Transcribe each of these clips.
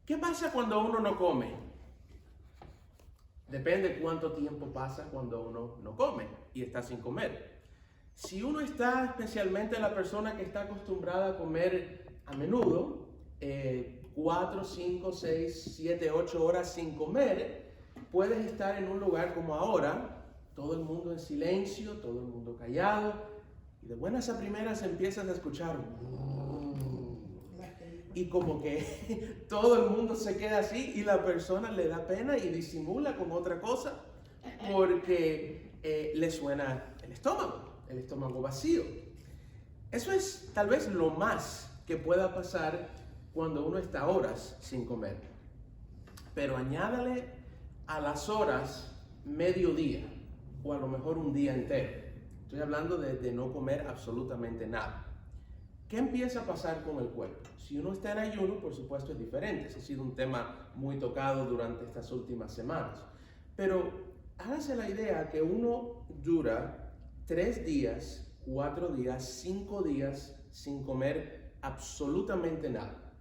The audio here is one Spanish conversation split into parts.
¿Qué pasa cuando uno no come? Depende cuánto tiempo pasa cuando uno no come y está sin comer. Si uno está, especialmente la persona que está acostumbrada a comer a menudo, 4, 5, 6, 7, 8 horas sin comer, puedes estar en un lugar como ahora, todo el mundo en silencio, todo el mundo callado, y de buenas a primeras empiezas a escuchar y como que todo el mundo se queda así y la persona le da pena y disimula con otra cosa porque le suena el estómago vacío. Eso es tal vez lo más que pueda pasar cuando uno está horas sin comer. Pero añádale a las horas mediodía o a lo mejor un día entero. Estoy hablando de no comer absolutamente nada. ¿Qué empieza a pasar con el cuerpo? Si uno está en ayuno, por supuesto es diferente. Ese ha sido un tema muy tocado durante estas últimas semanas. Pero hágase la idea que uno dura 3 días, 4 días, 5 días sin comer absolutamente nada.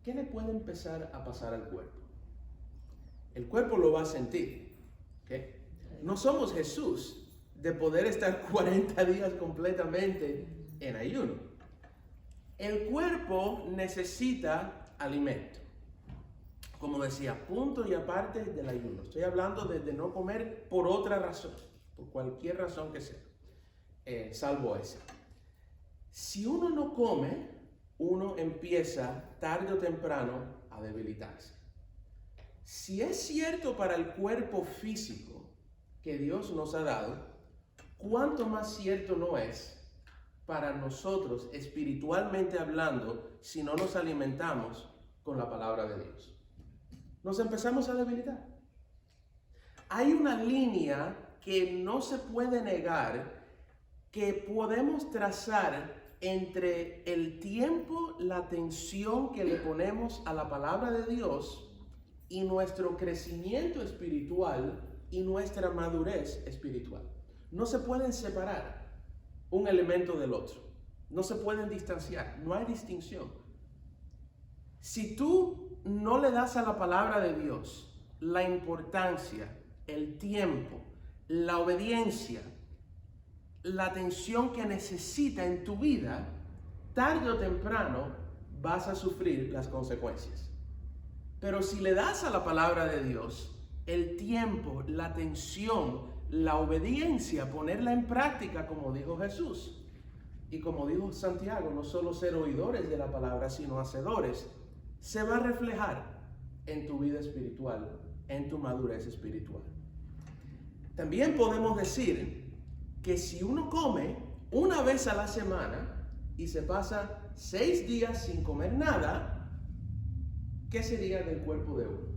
¿Qué le puede empezar a pasar al cuerpo? El cuerpo lo va a sentir. ¿Okay? No somos Jesús de poder estar 40 días completamente en ayuno. El cuerpo necesita alimento. Como decía, punto y aparte del ayuno. Estoy hablando de no comer por otra razón, por cualquier razón que sea, salvo esa. Si uno no come, uno empieza tarde o temprano a debilitarse. Si es cierto para el cuerpo físico que Dios nos ha dado, ¿cuánto más cierto no es para nosotros, espiritualmente hablando, si no nos alimentamos con la palabra de Dios? Nos empezamos a debilitar. Hay una línea que no se puede negar, que podemos trazar entre el tiempo, la atención que le ponemos a la palabra de Dios y nuestro crecimiento espiritual y nuestra madurez espiritual. No se pueden separar un elemento del otro. No se pueden distanciar. No hay distinción. Si tú no le das a la palabra de Dios la importancia, el tiempo, la obediencia, la atención que necesita en tu vida, tarde o temprano vas a sufrir las consecuencias. Pero si le das a la palabra de Dios el tiempo, la atención, la obediencia, ponerla en práctica, como dijo Jesús y como dijo Santiago, no solo ser oidores de la palabra, sino hacedores, se va a reflejar en tu vida espiritual, en tu madurez espiritual. También podemos decir que si uno come una vez a la semana y se pasa 6 días sin comer nada, ¿qué sería del cuerpo de uno?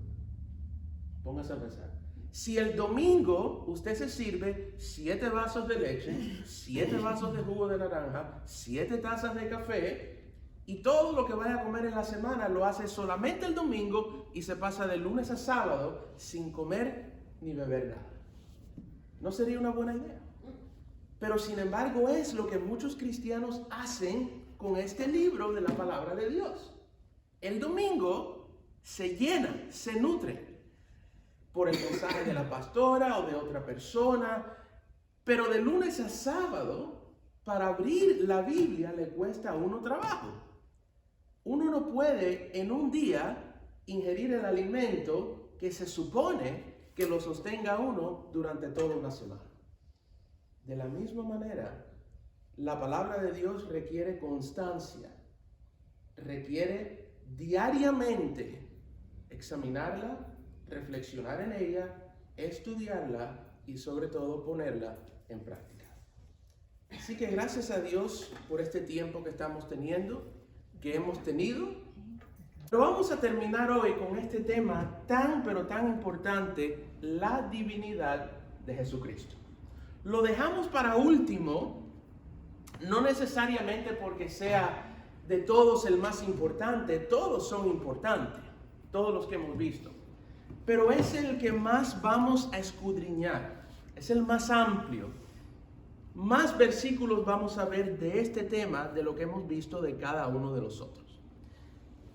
Póngase a pensar. Si el domingo usted se sirve 7 vasos de leche, 7 vasos de jugo de naranja, 7 tazas de café, y todo lo que vaya a comer en la semana lo hace solamente el domingo y se pasa de lunes a sábado sin comer ni beber nada, ¿no sería una buena idea? Pero sin embargo es lo que muchos cristianos hacen con este libro de la palabra de Dios. El domingo se llenan, se nutren por el mensaje de la pastora o de otra persona, pero de lunes a sábado, para abrir la Biblia le cuesta a uno trabajo. Uno no puede en un día ingerir el alimento que se supone que lo sostenga a uno durante toda una semana. De la misma manera, la palabra de Dios requiere constancia, requiere diariamente examinarla, reflexionar en ella, estudiarla y sobre todo ponerla en práctica. Así que gracias a Dios por este tiempo que estamos teniendo, que hemos tenido. Pero vamos a terminar hoy con este tema tan pero tan importante, la divinidad de Jesucristo. Lo dejamos para último, no necesariamente porque sea de todos el más importante, todos son importantes, todos los que hemos visto. Pero es el que más vamos a escudriñar, es el más amplio. Más versículos vamos a ver de este tema de lo que hemos visto de cada uno de los otros.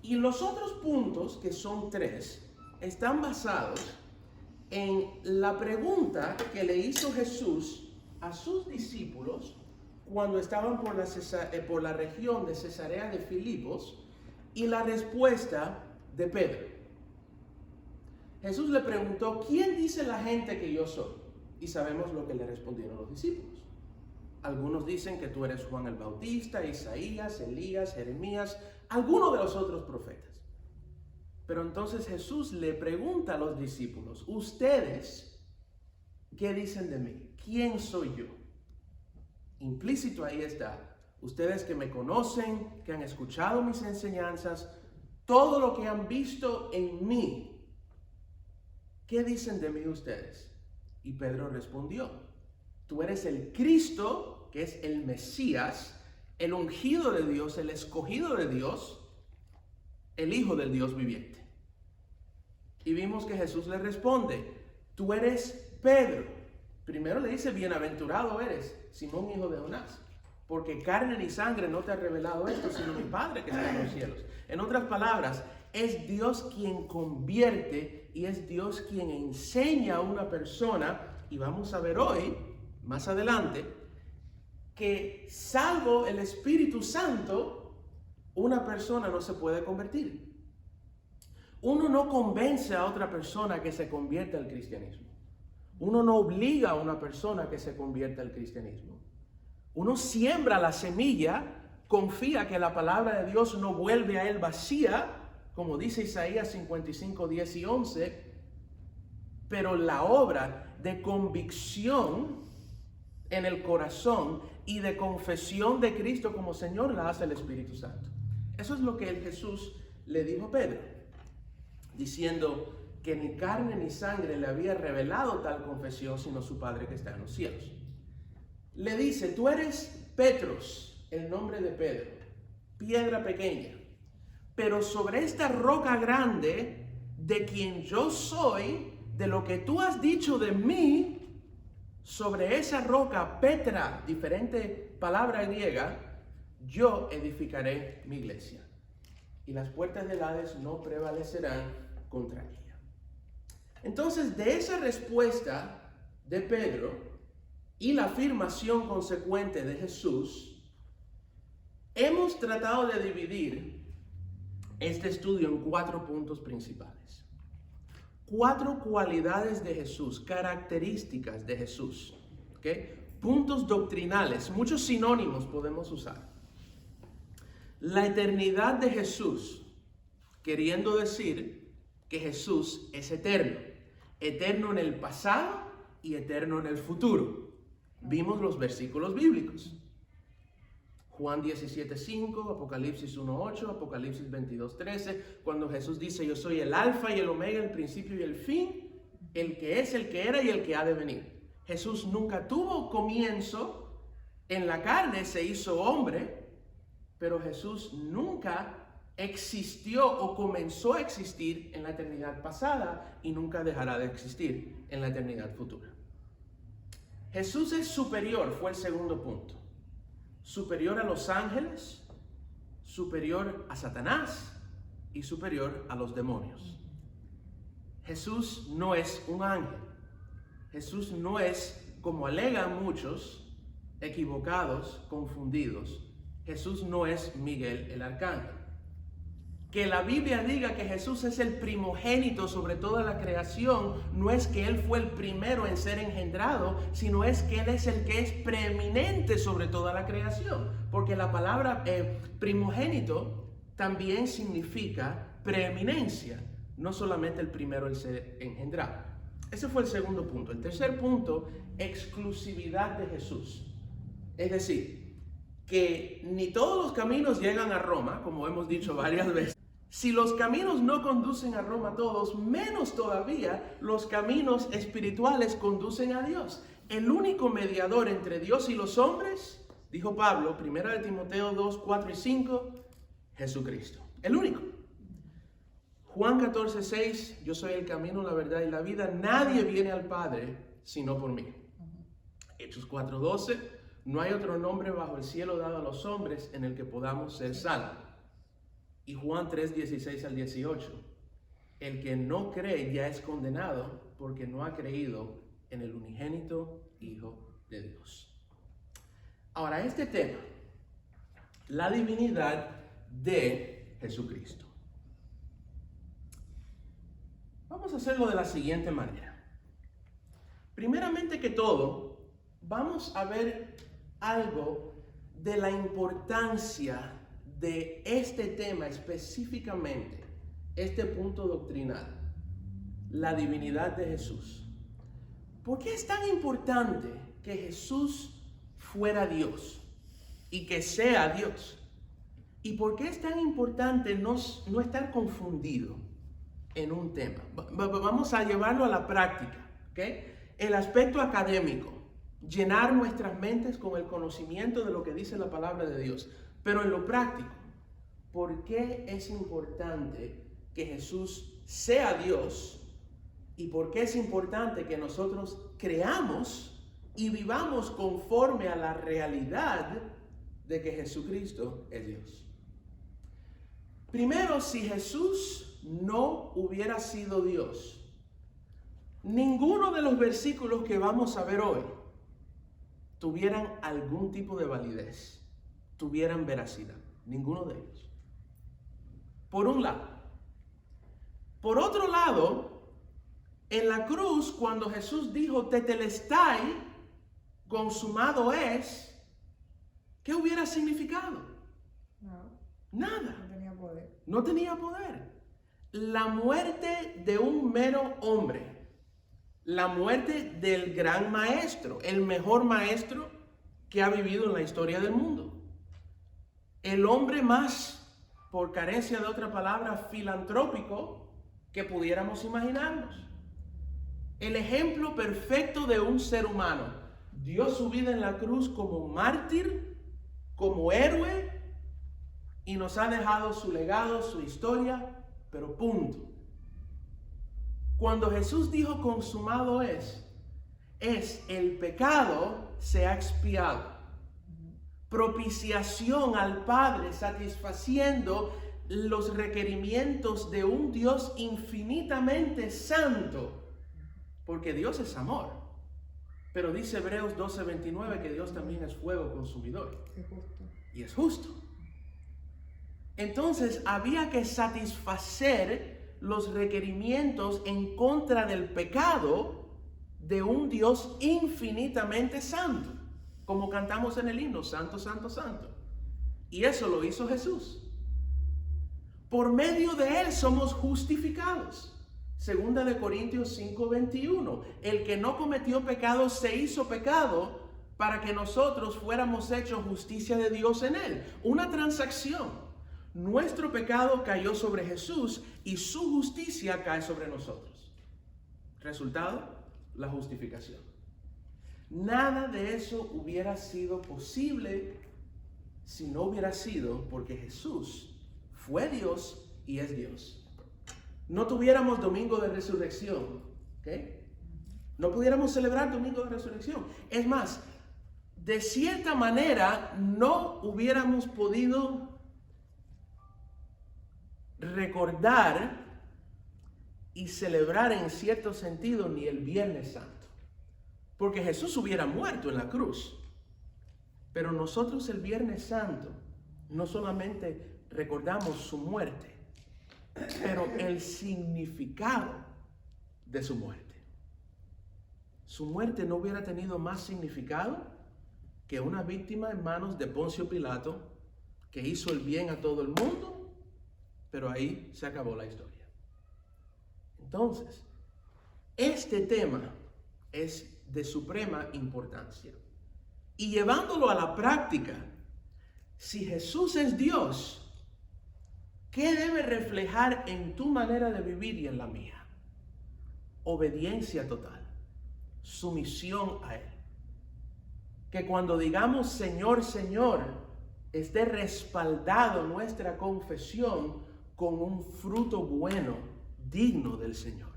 Y los otros puntos, que son 3, están basados en la pregunta que le hizo Jesús a sus discípulos cuando estaban por la región de Cesarea de Filipos y la respuesta de Pedro. Jesús le preguntó, ¿quién dice la gente que yo soy? Y sabemos lo que le respondieron los discípulos. Algunos dicen que tú eres Juan el Bautista, Isaías, Elías, Jeremías, alguno de los otros profetas. Pero entonces Jesús le pregunta a los discípulos, ¿ustedes qué dicen de mí? ¿Quién soy yo? Implícito ahí está. Ustedes que me conocen, que han escuchado mis enseñanzas, todo lo que han visto en mí, ¿qué dicen de mí ustedes? Y Pedro respondió, tú eres el Cristo, que es el Mesías, el ungido de Dios, el escogido de Dios, el Hijo del Dios viviente. Y vimos que Jesús le responde, tú eres Pedro. Primero le dice, bienaventurado eres, Simón, hijo de Jonás, porque carne ni sangre no te ha revelado esto, sino mi Padre que está en los cielos. En otras palabras, es Dios quien convierte y es Dios quien enseña a una persona, y vamos a ver hoy, más adelante, que salvo el Espíritu Santo, una persona no se puede convertir. Uno no convence a otra persona que se convierta al cristianismo. Uno no obliga a una persona que se convierta al cristianismo. Uno siembra la semilla, confía que la palabra de Dios no vuelve a él vacía, como dice Isaías 55, 10 y 11, pero la obra de convicción en el corazón y de confesión de Cristo como Señor la hace el Espíritu Santo. Eso es lo que el Jesús le dijo a Pedro, diciendo que ni carne ni sangre le había revelado tal confesión, sino su Padre que está en los cielos. Le dice, tú eres Petros, el nombre de Pedro, piedra pequeña, pero sobre esta roca grande, de quien yo soy, de lo que tú has dicho de mí, sobre esa roca, Petra, diferente palabra griega, yo edificaré mi iglesia. Y las puertas del Hades no prevalecerán contra ella. Entonces, de esa respuesta de Pedro y la afirmación consecuente de Jesús, hemos tratado de dividir este estudio en 4 puntos principales. 4 cualidades de Jesús, características de Jesús, ¿okay? Puntos doctrinales, muchos sinónimos podemos usar. La eternidad de Jesús, queriendo decir que Jesús es eterno, eterno en el pasado y eterno en el futuro. Vimos los versículos bíblicos. Juan 17:5, Apocalipsis 1:8, Apocalipsis 22:13, cuando Jesús dice, yo soy el alfa y el omega, el principio y el fin, el que es, el que era y el que ha de venir. Jesús nunca tuvo comienzo en la carne, se hizo hombre, pero Jesús nunca existió o comenzó a existir en la eternidad pasada y nunca dejará de existir en la eternidad futura. Jesús es superior, fue el segundo punto. Superior a los ángeles, superior a Satanás y superior a los demonios. Jesús no es un ángel. Jesús no es, como alegan muchos, equivocados, confundidos. Jesús no es Miguel el arcángel. Que la Biblia diga que Jesús es el primogénito sobre toda la creación, no es que Él fue el primero en ser engendrado, sino es que Él es el que es preeminente sobre toda la creación. Porque la palabra primogénito también significa preeminencia, no solamente el primero en ser engendrado. Ese fue el segundo punto. El tercer punto, exclusividad de Jesús. Es decir, que ni todos los caminos llegan a Roma, como hemos dicho varias veces. Si los caminos no conducen a Roma todos, menos todavía los caminos espirituales conducen a Dios. El único mediador entre Dios y los hombres, dijo Pablo, 1 Timoteo 2, 4 y 5, Jesucristo. El único. Juan 14, 6, yo soy el camino, la verdad y la vida. Nadie viene al Padre sino por mí. Hechos 4, 12, no hay otro nombre bajo el cielo dado a los hombres en el que podamos ser salvos. Y Juan 3, 16 al 18. El que no cree ya es condenado porque no ha creído en el unigénito Hijo de Dios. Ahora, este tema, la divinidad de Jesucristo. Vamos a hacerlo de la siguiente manera. Primeramente que todo, vamos a ver algo de la importancia de este tema específicamente, este punto doctrinal, la divinidad de Jesús. ¿Por qué es tan importante que Jesús fuera Dios y que sea Dios? ¿Y por qué es tan importante no estar confundido en un tema? Vamos a llevarlo a la práctica, ¿ok? El aspecto académico, llenar nuestras mentes con el conocimiento de lo que dice la palabra de Dios. Pero en lo práctico, ¿por qué es importante que Jesús sea Dios? ¿Y por qué es importante que nosotros creamos y vivamos conforme a la realidad de que Jesucristo es Dios? Primero, si Jesús no hubiera sido Dios, ninguno de los versículos que vamos a ver hoy tuvieran algún tipo de validez, tuvieran veracidad. Ninguno de ellos. Por un lado. Por otro lado, en la cruz, cuando Jesús dijo tetelestai, consumado es, ¿qué hubiera significado? Nada. No tenía poder. No tenía poder. La muerte de un mero hombre. La muerte del gran maestro, el mejor maestro que ha vivido en la historia del mundo. El hombre más, por carencia de otra palabra, filantrópico que pudiéramos imaginarnos. El ejemplo perfecto de un ser humano. Dio su vida en la cruz como mártir, como héroe, y nos ha dejado su legado, su historia, pero punto. Cuando Jesús dijo consumado es el pecado se ha expiado. Propiciación al Padre, satisfaciendo los requerimientos de un Dios infinitamente santo, porque Dios es amor. Pero dice Hebreos 12:29 que Dios también es fuego consumidor. Es justo. Y es justo. Entonces había que satisfacer los requerimientos en contra del pecado de un Dios infinitamente santo, como cantamos en el himno, Santo, Santo, Santo. Y eso lo hizo Jesús. Por medio de él somos justificados. Segunda de Corintios 5:21. El que no cometió pecado se hizo pecado para que nosotros fuéramos hechos justicia de Dios en él. Una transacción. Nuestro pecado cayó sobre Jesús y su justicia cae sobre nosotros. Resultado, la justificación. Nada de eso hubiera sido posible si no hubiera sido porque Jesús fue Dios y es Dios. No tuviéramos domingo de resurrección, ¿ok? No pudiéramos celebrar domingo de resurrección. Es más, de cierta manera no hubiéramos podido recordar y celebrar en cierto sentido ni el Viernes Santo, porque Jesús hubiera muerto en la cruz. Pero nosotros el Viernes Santo no solamente recordamos su muerte, pero el significado de su muerte. Su muerte no hubiera tenido más significado que una víctima en manos de Poncio Pilato que hizo el bien a todo el mundo. Pero ahí se acabó la historia. Entonces, este tema es de suprema importancia. Y llevándolo a la práctica, si Jesús es Dios, ¿qué debe reflejar en tu manera de vivir y en la mía? Obediencia total, sumisión a Él. Que cuando digamos Señor, Señor, esté respaldado nuestra confesión con un fruto bueno, digno del Señor.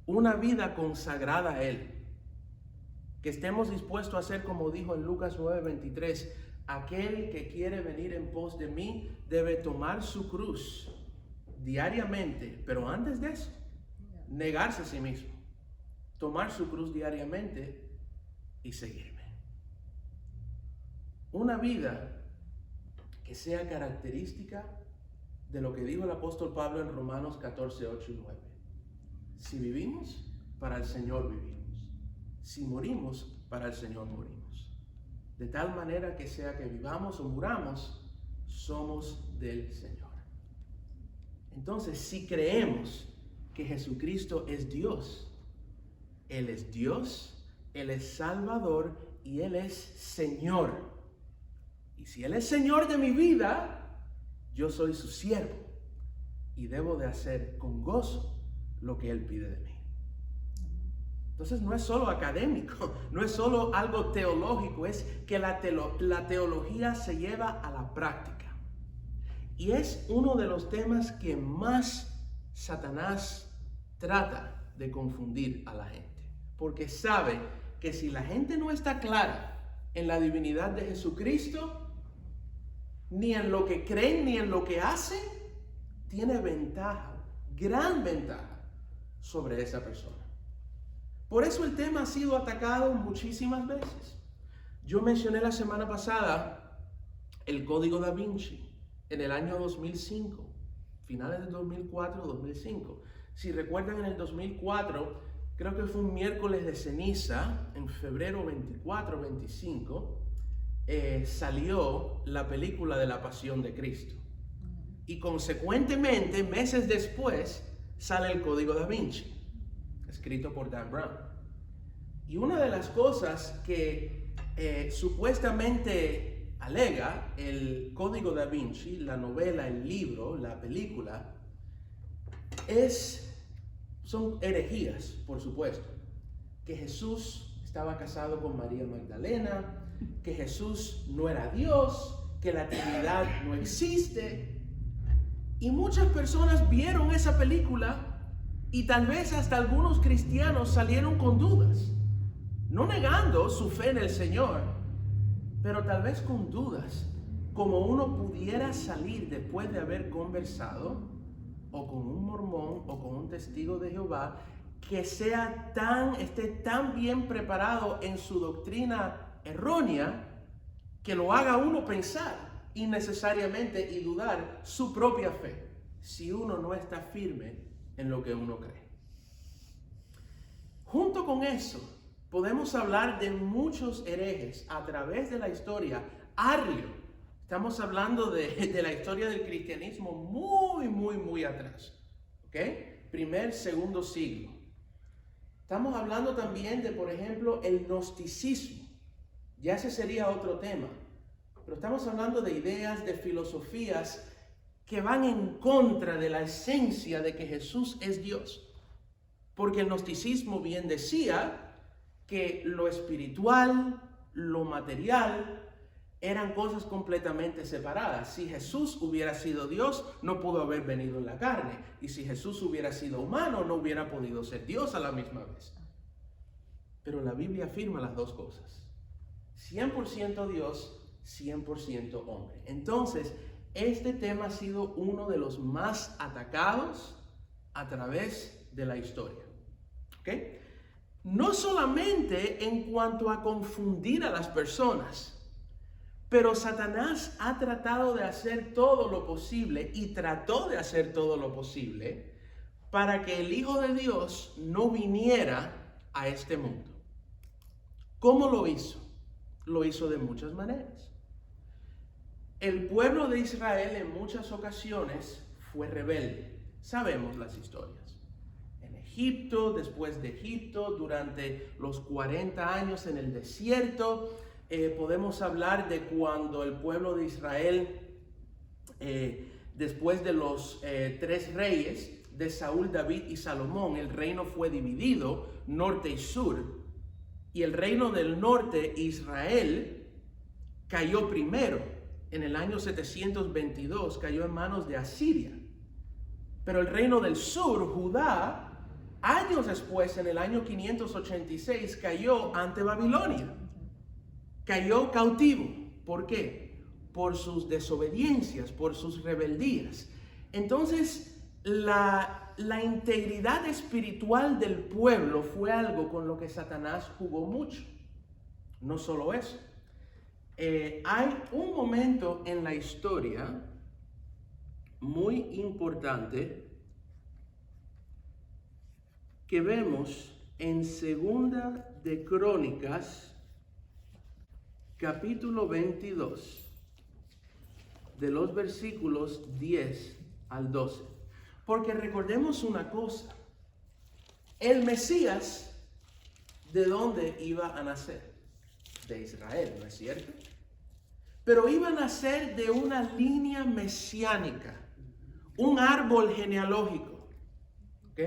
Una vida consagrada a Él. Que estemos dispuestos a hacer como dijo en Lucas 9:23, aquel que quiere venir en pos de mí debe tomar su cruz diariamente, pero antes de eso, negarse a sí mismo, tomar su cruz diariamente y seguirme. Una vida que sea característica de lo que dijo el apóstol Pablo en Romanos 14, 8 y 9. Si vivimos, para el Señor vivimos. Si morimos, para el Señor morimos. De tal manera que sea que vivamos o muramos, somos del Señor. Entonces, si creemos que Jesucristo es Dios, Él es Dios, Él es Salvador y Él es Señor. Y si Él es Señor de mi vida, yo soy su siervo y debo de hacer con gozo lo que Él pide de mí. Entonces no es solo académico, no es solo algo teológico, es que la teología se lleva a la práctica. Y es uno de los temas que más Satanás trata de confundir a la gente. Porque sabe que si la gente no está clara en la divinidad de Jesucristo, ni en lo que creen, ni en lo que hacen, tiene ventaja, gran ventaja sobre esa persona. Por eso el tema ha sido atacado muchísimas veces. Yo mencioné la semana pasada el Código Da Vinci en el año 2005, finales del 2004-2005. Si recuerdan, en el 2004, creo que fue un miércoles de ceniza, en febrero 24-25, salió la película de la Pasión de Cristo. Y consecuentemente, meses después, sale el Código Da Vinci, escrito por Dan Brown. Y una de las cosas que supuestamente alega el Código Da Vinci, la novela, el libro, la película, son herejías, por supuesto. Que Jesús estaba casado con María Magdalena, que Jesús no era Dios, que la Trinidad no existe. Y muchas personas vieron esa película y tal vez hasta algunos cristianos salieron con dudas, no negando su fe en el Señor, pero tal vez con dudas, como uno pudiera salir después de haber conversado o con un mormón o con un testigo de Jehová que esté tan bien preparado en su doctrina errónea que lo haga uno pensar innecesariamente y dudar su propia fe, si uno no está firme en lo que uno cree. Junto con eso, podemos hablar de muchos herejes a través de la historia. Arrio, estamos hablando de la historia del cristianismo muy atrás, ¿ok? Primer, segundo siglo. Estamos hablando también de, por ejemplo, el gnosticismo. Ya ese sería otro tema. Pero estamos hablando de ideas, de filosofías que van en contra de la esencia de que Jesús es Dios. Porque el gnosticismo bien decía que lo espiritual, lo material, eran cosas completamente separadas. Si Jesús hubiera sido Dios, no pudo haber venido en la carne. Y si Jesús hubiera sido humano, no hubiera podido ser Dios a la misma vez. Pero la Biblia afirma las dos cosas. 100% Dios, 100% hombre. Entonces, este tema ha sido uno de los más atacados a través de la historia. ¿Ok? No solamente en cuanto a confundir a las personas, pero Satanás ha tratado de hacer todo lo posible y trató de hacer todo lo posible para que el Hijo de Dios no viniera a este mundo. ¿Cómo lo hizo? Lo hizo de muchas maneras. El pueblo de Israel en muchas ocasiones fue rebelde. Sabemos las historias. En Egipto, después de Egipto, durante los 40 años en el desierto, podemos hablar de cuando el pueblo de Israel, después de los 3 reyes, de Saúl, David y Salomón, el reino fue dividido, norte y sur. Y el reino del norte, Israel, cayó primero. En el año 722 cayó en manos de Asiria. Pero el reino del sur, Judá, años después, en el año 586, cayó ante Babilonia. Cayó cautivo ¿Por qué? Por sus desobediencias, por sus rebeldías. Entonces, la integridad espiritual del pueblo fue algo con lo que Satanás jugó mucho. No solo eso. Hay un momento en la historia muy importante que vemos en Segunda de Crónicas, capítulo 22, de los versículos 10 al 12. Porque recordemos una cosa, el Mesías, ¿de dónde iba a nacer? De Israel, ¿no es cierto? Pero iba a nacer de una línea mesiánica, un árbol genealógico, ¿ok?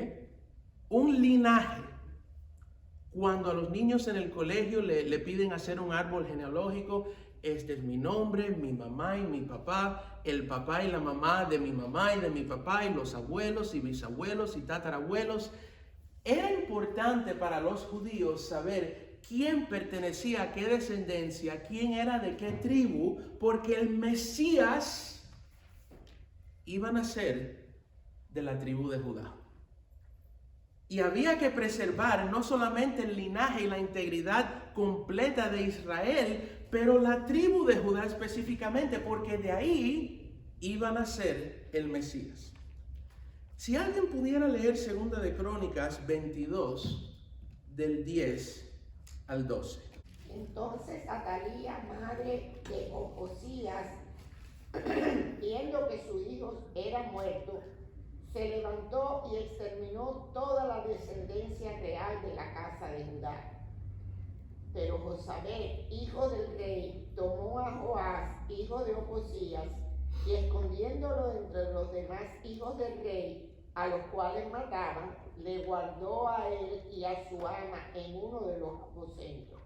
Un linaje. Cuando a los niños en el colegio le piden hacer un árbol genealógico, este es mi nombre, mi mamá y mi papá, el papá y la mamá de mi mamá y de mi papá, y los abuelos y bisabuelos y tatarabuelos. Era importante para los judíos saber quién pertenecía a qué descendencia, quién era de qué tribu, porque el Mesías iba a nacer de la tribu de Judá. Y había que preservar no solamente el linaje y la integridad completa de Israel, pero la tribu de Judá específicamente, porque de ahí iba a nacer el Mesías. Si alguien pudiera leer Segunda de Crónicas 22, del 10 al 12. Entonces Atalía, madre de Ocosías, viendo que su hijo era muerto, se levantó y exterminó toda la descendencia real de la casa de Judá. Pero Josabed, hijo del rey, tomó a Joás, hijo de Ocosías, y escondiéndolo entre los demás hijos del rey, a los cuales mataban, le guardó a él y a su ama en uno de los aposentos.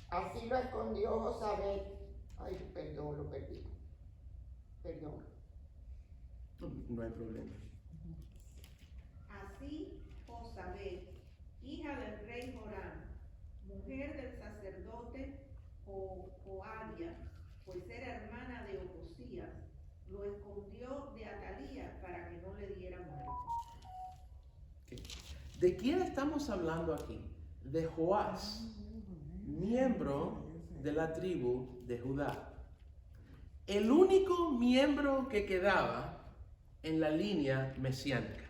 Así lo escondió Josabed. Ay, perdón, lo perdí. Perdón. No hay problema. Así Josabed, hija del rey Joram, mujer del sacerdote Joadía, pues era hermana de Ocosías, lo escondió de Atalía para que no le diera muerte. Okay. ¿De quién estamos hablando aquí? De Joás, miembro de la tribu de Judá. El único miembro que quedaba en la línea mesiánica.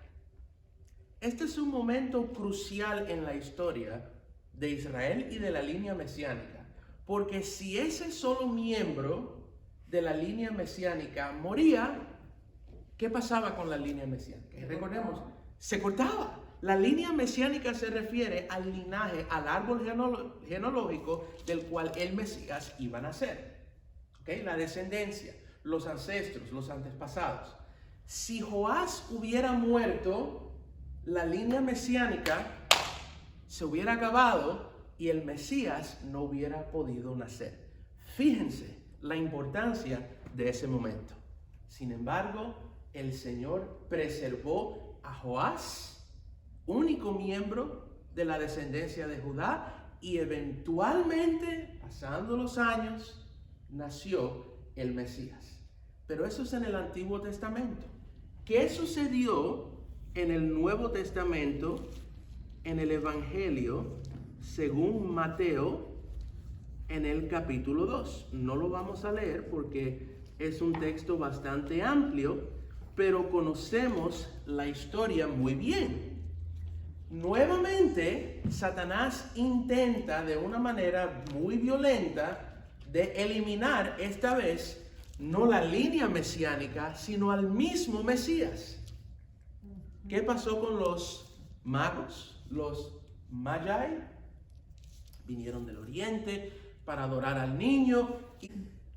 Este es un momento crucial en la historia de Israel y de la línea mesiánica, porque si ese solo miembro de la línea mesiánica moría, ¿qué pasaba con la línea mesiánica? Recordemos, se cortaba. La línea mesiánica se refiere al linaje, al árbol genealógico del cual el Mesías iba a nacer. ¿Okay? La descendencia, los ancestros, los antepasados. Si Joás hubiera muerto, la línea mesiánica se hubiera acabado y el Mesías no hubiera podido nacer. Fíjense la importancia de ese momento. Sin embargo, el Señor preservó a Joás, único miembro de la descendencia de Judá, y eventualmente, pasando los años, nació el Mesías. Pero eso es en el Antiguo Testamento. ¿Qué sucedió en el Nuevo Testamento, en el Evangelio, según Mateo, en el capítulo 2? No lo vamos a leer porque es un texto bastante amplio, pero conocemos la historia muy bien. Nuevamente, Satanás intenta de una manera muy violenta de eliminar esta vez no la línea mesiánica, sino al mismo Mesías. ¿Qué pasó con los magos? Los magi vinieron del oriente para adorar al niño. Y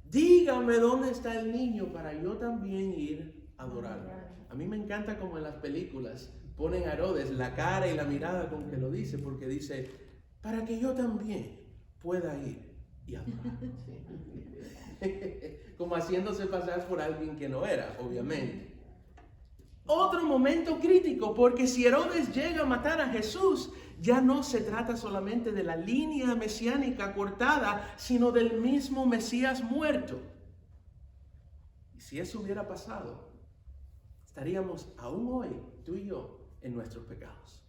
dígame dónde está el niño para yo también ir a adorarlo. A mí me encanta como en las películas ponen a Herodes la cara y la mirada con que lo dice, porque dice, para que yo también pueda ir y adorar. Como haciéndose pasar por alguien que no era, obviamente. Otro momento crítico, porque si Herodes llega a matar a Jesús, ya no se trata solamente de la línea mesiánica cortada, sino del mismo Mesías muerto. Y si eso hubiera pasado, estaríamos aún hoy, tú y yo, en nuestros pecados.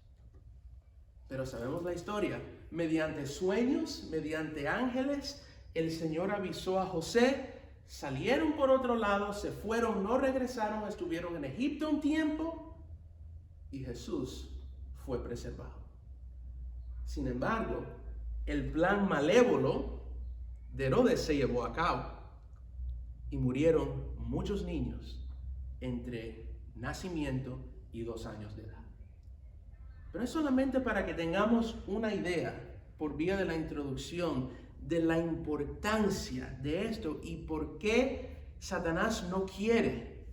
Pero sabemos la historia. Mediante sueños, mediante ángeles, el Señor avisó a José, salieron por otro lado, se fueron, no regresaron, estuvieron en Egipto un tiempo y Jesús fue preservado. Sin embargo, el plan malévolo de Herodes se llevó a cabo y murieron muchos niños entre nacimiento y 2 años de edad. Pero es solamente para que tengamos una idea, por vía de la introducción, de la importancia de esto y por qué Satanás no quiere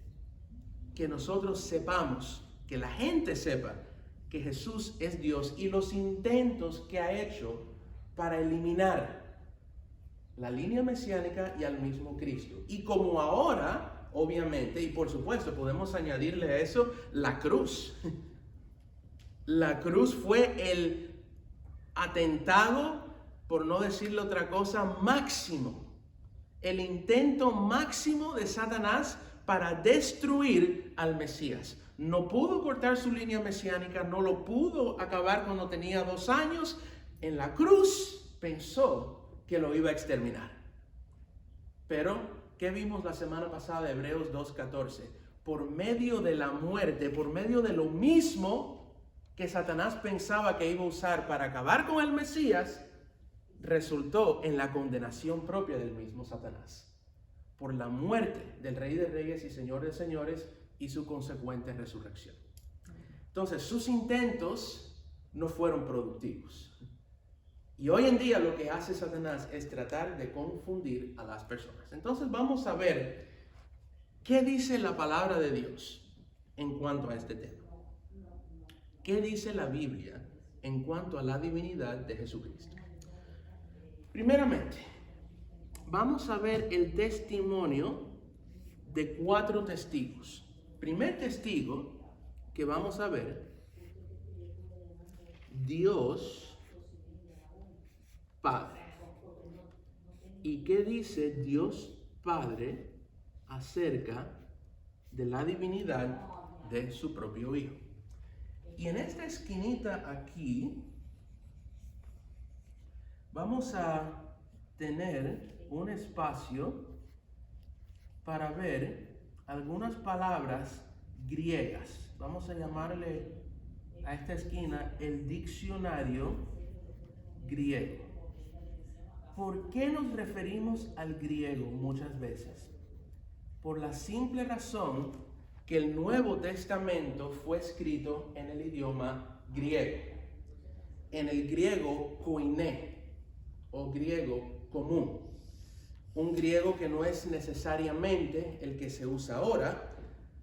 que nosotros sepamos, que la gente sepa que Jesús es Dios y los intentos que ha hecho para eliminar la línea mesiánica y al mismo Cristo. Y como ahora, obviamente, y por supuesto podemos añadirle a eso la cruz. La cruz fue el atentado, por no decirle otra cosa, máximo. El intento máximo de Satanás para destruir al Mesías. No pudo cortar su línea mesiánica, no lo pudo acabar cuando tenía 2 años. En la cruz pensó que lo iba a exterminar. Pero, ¿qué vimos la semana pasada de Hebreos 2:14? Por medio de la muerte, por medio de lo mismo que Satanás pensaba que iba a usar para acabar con el Mesías, resultó en la condenación propia del mismo Satanás, por la muerte del Rey de Reyes y Señor de Señores y su consecuente resurrección. Entonces, sus intentos no fueron productivos. Y hoy en día lo que hace Satanás es tratar de confundir a las personas. Entonces vamos a ver qué dice la palabra de Dios en cuanto a este tema. ¿Qué dice la Biblia en cuanto a la divinidad de Jesucristo? Primeramente, vamos a ver el testimonio de 4 testigos. Primer testigo que vamos a ver, Dios Padre. ¿Y qué dice Dios Padre acerca de la divinidad de su propio Hijo? Y en esta esquinita aquí vamos a tener un espacio para ver algunas palabras griegas. Vamos a llamarle a esta esquina el diccionario griego. ¿Por qué nos referimos al griego muchas veces? Por la simple razón que el Nuevo Testamento fue escrito en el idioma griego. En el griego koiné o griego común. Un griego que no es necesariamente el que se usa ahora,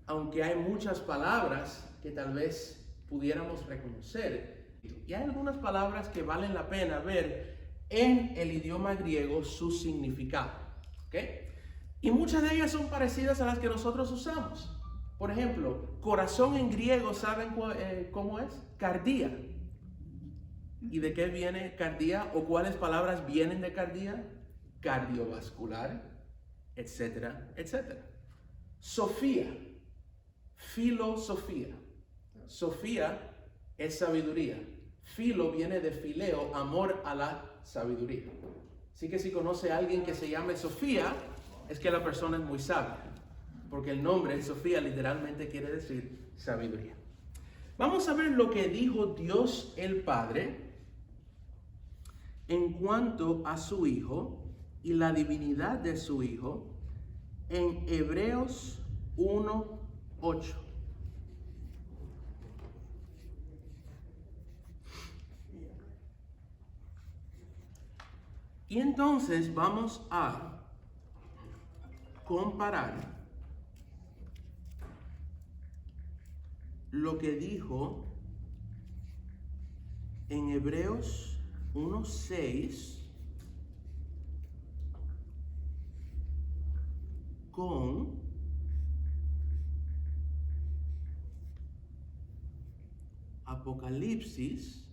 aunque hay muchas palabras que tal vez pudiéramos reconocer. Y hay algunas palabras que valen la pena ver en el idioma griego su significado. ¿Okay? Y muchas de ellas son parecidas a las que nosotros usamos. Por ejemplo, corazón en griego, ¿saben cómo es? Cardía. ¿Y de qué viene cardía? ¿O cuáles palabras vienen de cardía? Cardiovascular, etcétera, etcétera. Sofía, filosofía. Sofía es sabiduría. Filo viene de fileo, amor a la sabiduría. Así que si conoce a alguien que se llame Sofía, es que la persona es muy sabia, porque el nombre Sofía literalmente quiere decir sabiduría. Vamos a ver lo que dijo Dios el Padre en cuanto a su Hijo y la divinidad de su Hijo en Hebreos 1:8. Y entonces vamos a comparar lo que dijo en Hebreos 1:6 con Apocalipsis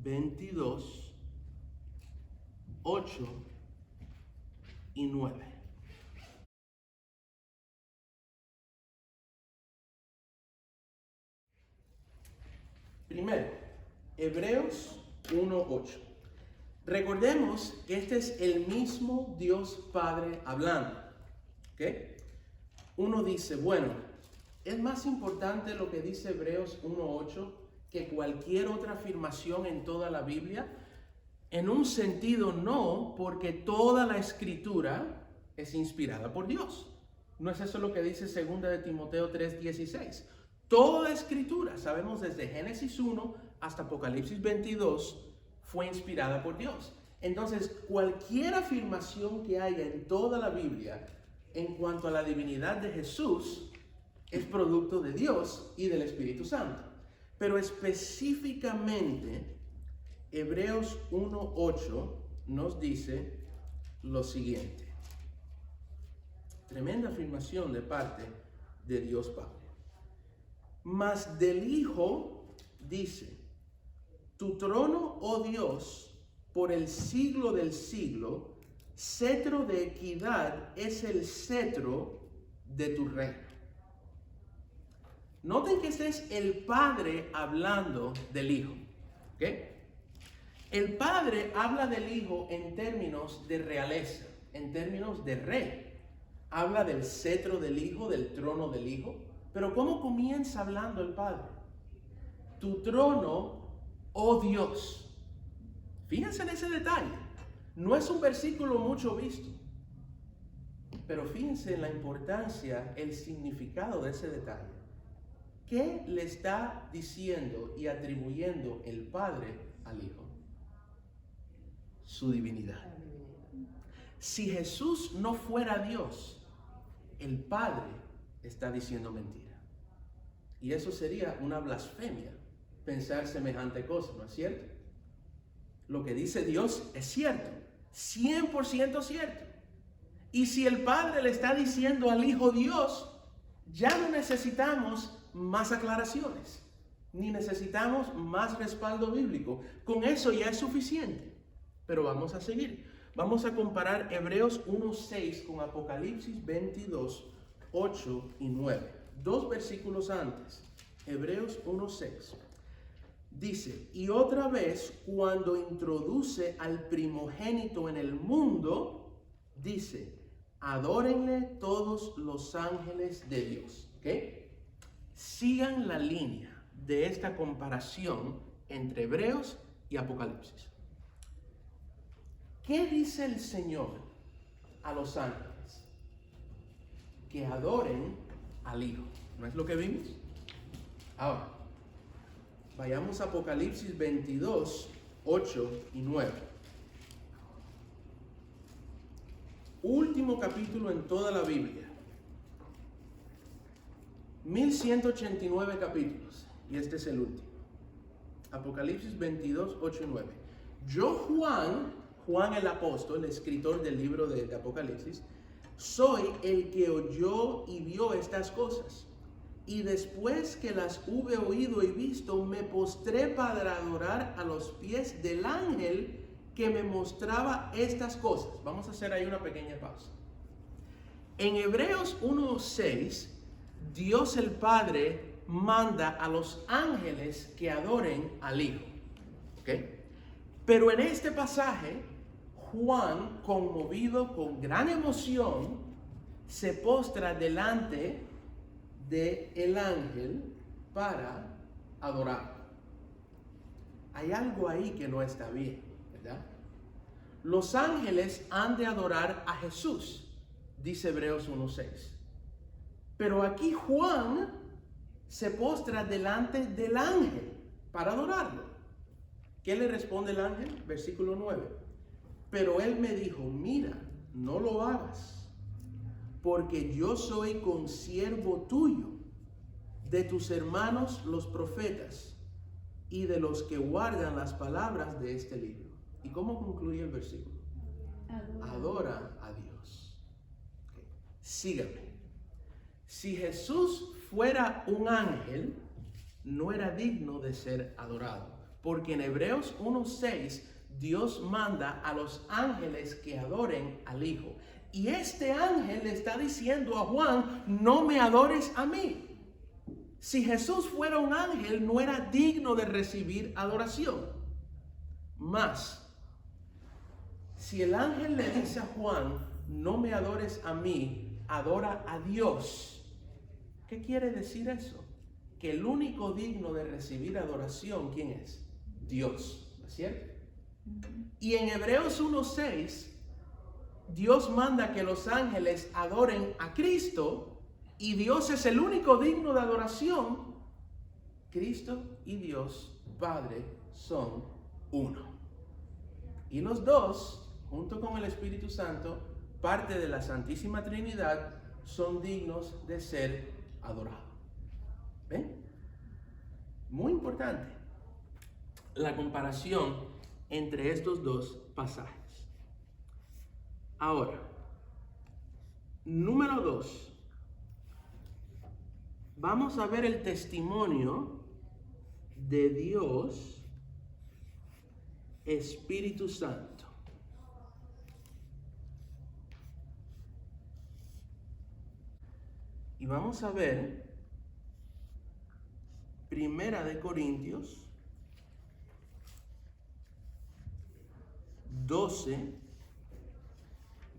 22, 8 y 9. Primero, Hebreos 1:8. Recordemos que este es el mismo Dios Padre hablando. ¿Ok? Uno dice, bueno, ¿es más importante lo que dice Hebreos 1:8 que cualquier otra afirmación en toda la Biblia? En un sentido no, porque toda la escritura es inspirada por Dios. ¿No es eso lo que dice 2 de Timoteo 3:16? Toda la escritura, sabemos desde Génesis 1 hasta Apocalipsis 22, fue inspirada por Dios. Entonces, cualquier afirmación que haya en toda la Biblia en cuanto a la divinidad de Jesús es producto de Dios y del Espíritu Santo. Pero específicamente, Hebreos 1:8 nos dice lo siguiente. Tremenda afirmación de parte de Dios Padre. Mas del Hijo dice, tu trono, oh Dios, por el siglo del siglo, cetro de equidad es el cetro de tu reino. Noten que este es el Padre hablando del Hijo. ¿Ok? El Padre habla del Hijo en términos de realeza, en términos de rey. Habla del cetro del Hijo, del trono del Hijo. Pero ¿cómo comienza hablando el Padre? Tu trono, oh Dios. Fíjense en ese detalle. No es un versículo mucho visto. Pero fíjense en la importancia, el significado de ese detalle. ¿Qué le está diciendo y atribuyendo el Padre al Hijo? Su divinidad. Si Jesús no fuera Dios, el Padre está diciendo mentira. Y eso sería una blasfemia, pensar semejante cosa, ¿no es cierto? Lo que dice Dios es cierto, 100% cierto. Y si el Padre le está diciendo al Hijo Dios, ya no necesitamos más aclaraciones, ni necesitamos más respaldo bíblico. Con eso ya es suficiente. Pero vamos a seguir. Vamos a comparar Hebreos 1:6 con Apocalipsis 22, 8 y 9. 2 versículos antes. Hebreos 1:6. Dice, y otra vez cuando introduce al primogénito en el mundo, dice, adórenle todos los ángeles de Dios. ¿Ok? Sigan la línea de esta comparación entre Hebreos y Apocalipsis. ¿Qué dice el Señor a los ángeles? Que adoren al Hijo. ¿No es lo que vimos? Ahora, vayamos a Apocalipsis 22, 8 y 9. Último capítulo en toda la Biblia. 1189 capítulos. Y este es el último. Apocalipsis 22, 8 y 9. Yo, Juan el apóstol, el escritor del libro de Apocalipsis, soy el que oyó y vio estas cosas. Y después que las hube oído y visto, me postré para adorar a los pies del ángel que me mostraba estas cosas. Vamos a hacer ahí una pequeña pausa. En Hebreos 1:6, Dios el Padre manda a los ángeles que adoren al Hijo. ¿Ok? Pero en este pasaje, Juan, conmovido con gran emoción, se postra delante del ángel para adorar. Hay algo ahí que no está bien, ¿verdad? Los ángeles han de adorar a Jesús, dice Hebreos 1:6. Pero aquí Juan se postra delante del ángel para adorarlo. ¿Qué le responde el ángel? Versículo 9. Pero él me dijo, mira, no lo hagas, porque yo soy consiervo tuyo, de tus hermanos los profetas, y de los que guardan las palabras de este libro. ¿Y cómo concluye el versículo? Adora a Dios. Okay. Sígame. Si Jesús fuera un ángel, no era digno de ser adorado. Porque en Hebreos 1:6 Dios manda a los ángeles que adoren al Hijo. Y este ángel le está diciendo a Juan, no me adores a mí. Si Jesús fuera un ángel, no era digno de recibir adoración. Mas, si el ángel le dice a Juan, no me adores a mí, adora a Dios. ¿Qué quiere decir eso? Que el único digno de recibir adoración, ¿quién es? Dios, ¿no es cierto? Y en Hebreos 1:6, Dios manda que los ángeles adoren a Cristo, y Dios es el único digno de adoración. Cristo y Dios, Padre, son uno. Y los dos, junto con el Espíritu Santo, parte de la Santísima Trinidad, son dignos de ser adorados. ¿Ven? Muy importante la comparación entre estos dos pasajes. Ahora, número 2. Vamos a ver el testimonio de Dios Espíritu Santo. Y vamos a ver Primera de Corintios 12,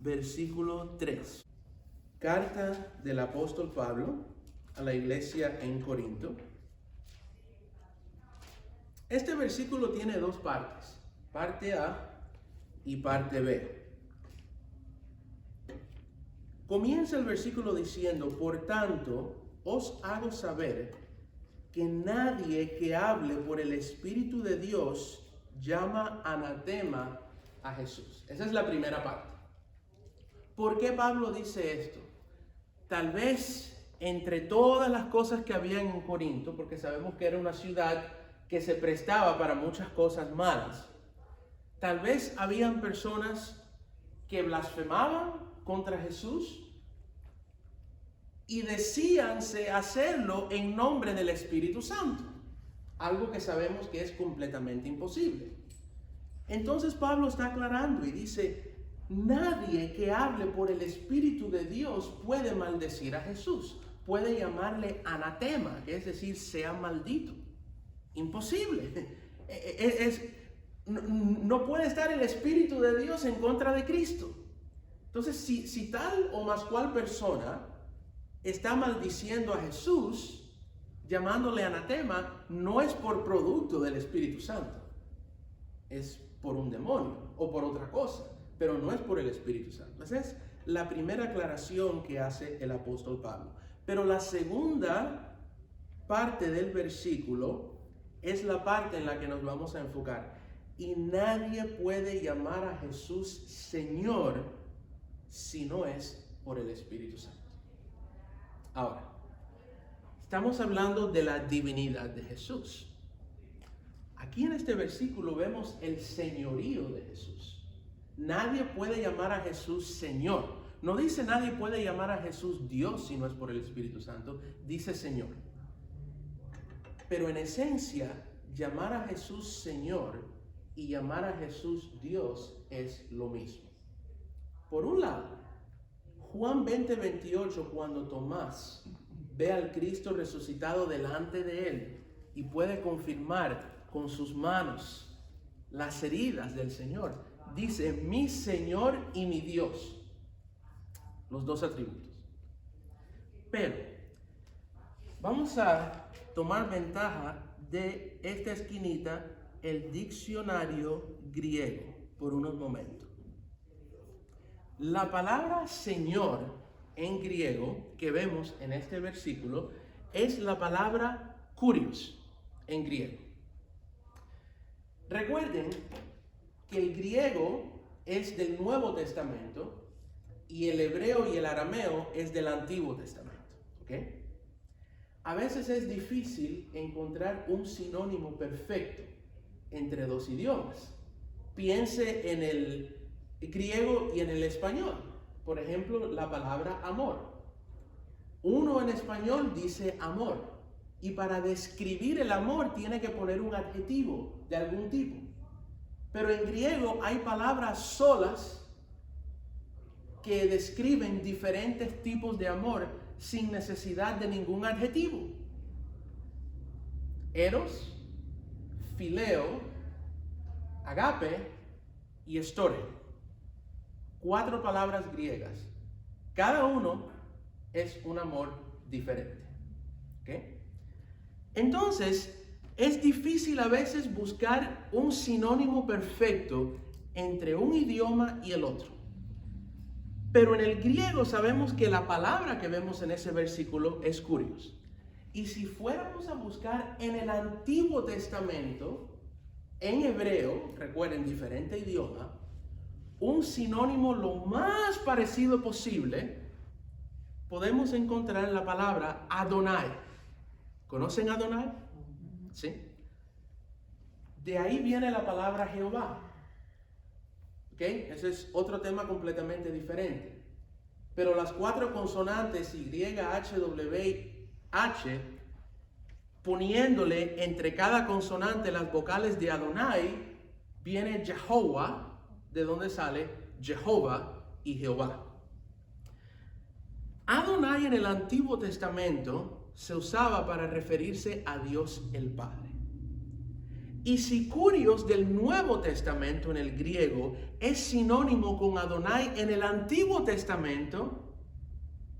versículo 3. Carta del apóstol Pablo a la iglesia en Corinto. Este versículo tiene dos partes, parte A y parte B. Comienza el versículo diciendo, por tanto, os hago saber que nadie que hable por el Espíritu de Dios llama anatema a Jesús. Esa es la primera parte. ¿Por qué Pablo dice esto? Tal vez entre todas las cosas que había en Corinto, porque sabemos que era una ciudad que se prestaba para muchas cosas malas, tal vez habían personas que blasfemaban contra Jesús y decían hacerlo en nombre del Espíritu Santo, algo que sabemos que es completamente imposible. Entonces Pablo está aclarando y dice, nadie que hable por el Espíritu de Dios puede maldecir a Jesús, puede llamarle anatema, que es decir, sea maldito. Imposible. No puede estar el Espíritu de Dios en contra de Cristo. Entonces, si tal o más cual persona está maldiciendo a Jesús, llamándole anatema, no es por producto del Espíritu Santo, es por un demonio o por otra cosa, pero no es por el Espíritu Santo. Esa es la primera aclaración que hace el apóstol Pablo. Pero la segunda parte del versículo es la parte en la que nos vamos a enfocar. Y nadie puede llamar a Jesús Señor si no es por el Espíritu Santo. Ahora, estamos hablando de la divinidad de Jesús. Aquí en este versículo vemos el señorío de Jesús. Nadie puede llamar a Jesús Señor. No dice nadie puede llamar a Jesús Dios si no es por el Espíritu Santo. Dice Señor. Pero en esencia, llamar a Jesús Señor y llamar a Jesús Dios es lo mismo. Por un lado, Juan 20:28, cuando Tomás ve al Cristo resucitado delante de él y puede confirmar con sus manos las heridas del Señor, dice, mi Señor y mi Dios. Los dos atributos. Pero vamos a tomar ventaja de esta esquinita, el diccionario griego, por unos momentos. La palabra Señor en griego que vemos en este versículo es la palabra kurios en griego. Recuerden que el griego es del Nuevo Testamento y el hebreo y el arameo es del Antiguo Testamento. ¿Okay? A veces es difícil encontrar un sinónimo perfecto entre dos idiomas. Piense en el griego y en el español. Por ejemplo, la palabra amor. Uno en español dice amor y para describir el amor tiene que poner un adjetivo de algún tipo. Pero en griego hay palabras solas que describen diferentes tipos de amor sin necesidad de ningún adjetivo. Eros, fileo, agape y storge. 4 palabras griegas. Cada uno es un amor diferente. ¿Okay? Entonces, es difícil a veces buscar un sinónimo perfecto entre un idioma y el otro. Pero en el griego sabemos que la palabra que vemos en ese versículo es kurios. Y si fuéramos a buscar en el Antiguo Testamento, en hebreo, recuerden, diferente idioma, un sinónimo lo más parecido posible, podemos encontrar la palabra Adonai. ¿Conocen Adonai? ¿Sí? De ahí viene la palabra Jehová. ¿Ok? Ese es otro tema completamente diferente. Pero las 4 consonantes Y, H, W, H, poniéndole entre cada consonante las vocales de Adonai, viene Jehová, de donde sale Jehová y Jehová. Adonai en el Antiguo Testamento se usaba para referirse a Dios el Padre. Y si kurios del Nuevo Testamento en el griego es sinónimo con Adonai en el Antiguo Testamento,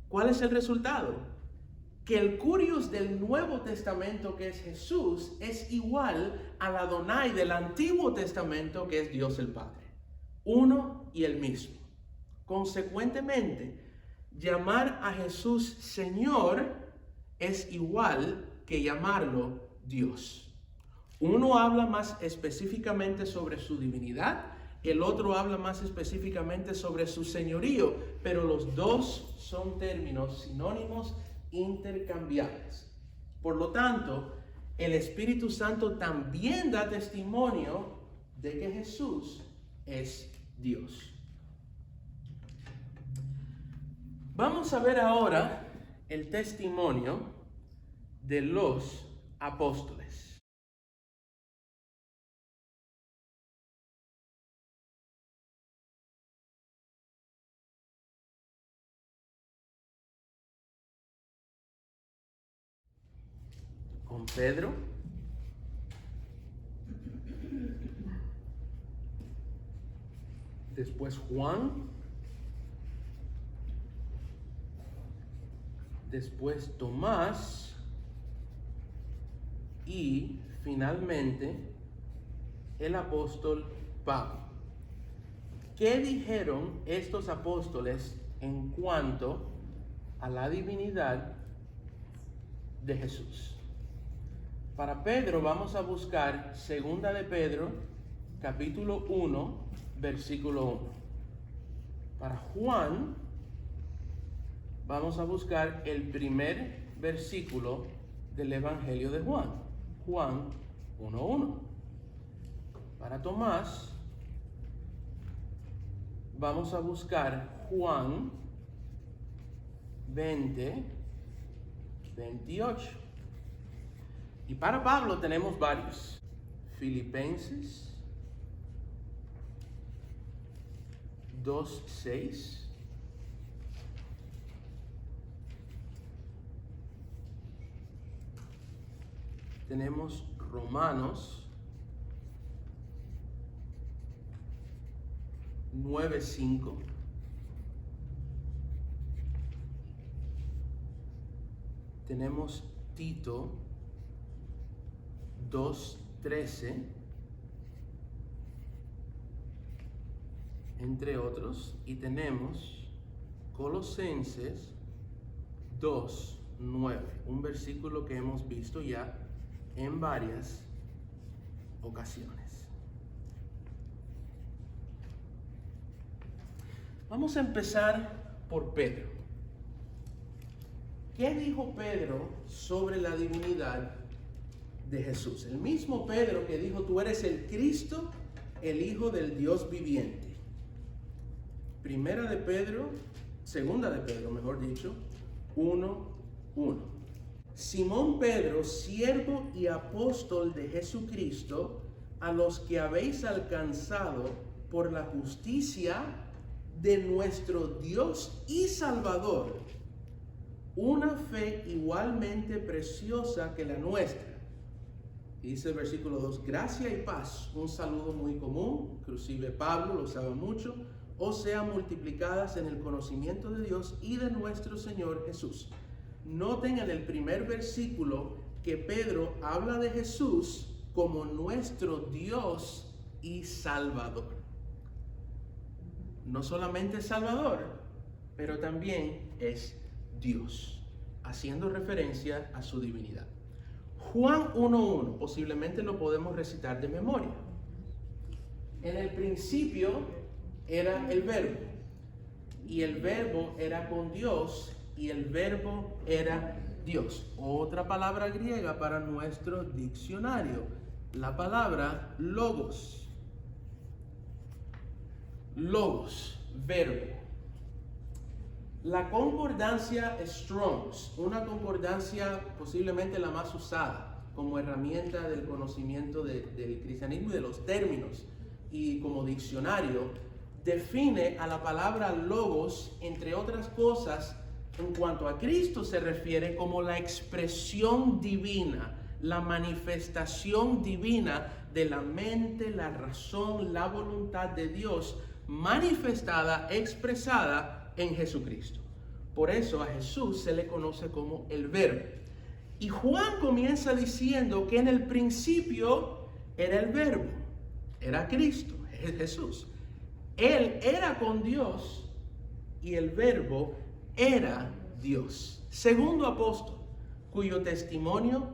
¿cuál es el resultado? Que el kurios del Nuevo Testamento, que es Jesús, es igual al Adonai del Antiguo Testamento, que es Dios el Padre. Uno y el mismo. Consecuentemente, llamar a Jesús Señor es igual que llamarlo Dios. Uno habla más específicamente sobre su divinidad, el otro habla más específicamente sobre su señorío, pero los dos son términos sinónimos intercambiables. Por lo tanto, el Espíritu Santo también da testimonio de que Jesús es Dios. Vamos a ver ahora el testimonio de los apóstoles. Con Pedro, después Juan, después Tomás y finalmente el apóstol Pablo. ¿Qué dijeron estos apóstoles en cuanto a la divinidad de Jesús? Para Pedro vamos a buscar 2 de Pedro, capítulo 1, versículo 1. Para Juan vamos a buscar el primer versículo del Evangelio de Juan, Juan 1:1. Para Tomás vamos a buscar Juan 20:28. Y para Pablo tenemos varios. Filipenses 2:6. Tenemos Romanos 9:5. Tenemos Tito 2:13, entre otros, y tenemos Colosenses 2:9, un versículo que hemos visto ya en varias ocasiones. Vamos a empezar por Pedro. ¿Qué dijo Pedro sobre la divinidad de Jesús? El mismo Pedro que dijo: tú eres el Cristo, el Hijo del Dios viviente. Segunda de Pedro, mejor dicho, 1:1. Simón Pedro, siervo y apóstol de Jesucristo, a los que habéis alcanzado por la justicia de nuestro Dios y Salvador, una fe igualmente preciosa que la nuestra. Dice el versículo 2, gracia y paz, un saludo muy común, inclusive Pablo lo usaba mucho, o sean multiplicadas en el conocimiento de Dios y de nuestro Señor Jesús. Noten en el primer versículo que Pedro habla de Jesús como nuestro Dios y Salvador. No solamente Salvador, pero también es Dios, haciendo referencia a su divinidad. Juan 1:1, posiblemente lo podemos recitar de memoria. En el principio era el verbo, y el verbo era con Dios, y el verbo era Dios. Otra palabra griega para nuestro diccionario, la palabra logos. Logos, verbo. La concordancia Strong's, una concordancia posiblemente la más usada como herramienta del conocimiento del cristianismo y de los términos, y como diccionario, define a la palabra logos, entre otras cosas, en cuanto a Cristo se refiere, como la expresión divina, la manifestación divina de la mente, la razón, la voluntad de Dios, manifestada, expresada en Jesucristo. Por eso a Jesús se le conoce como el Verbo. Y Juan comienza diciendo que en el principio era el Verbo, era Cristo, Jesús. Él era con Dios y el Verbo era Dios. Segundo apóstol, cuyo testimonio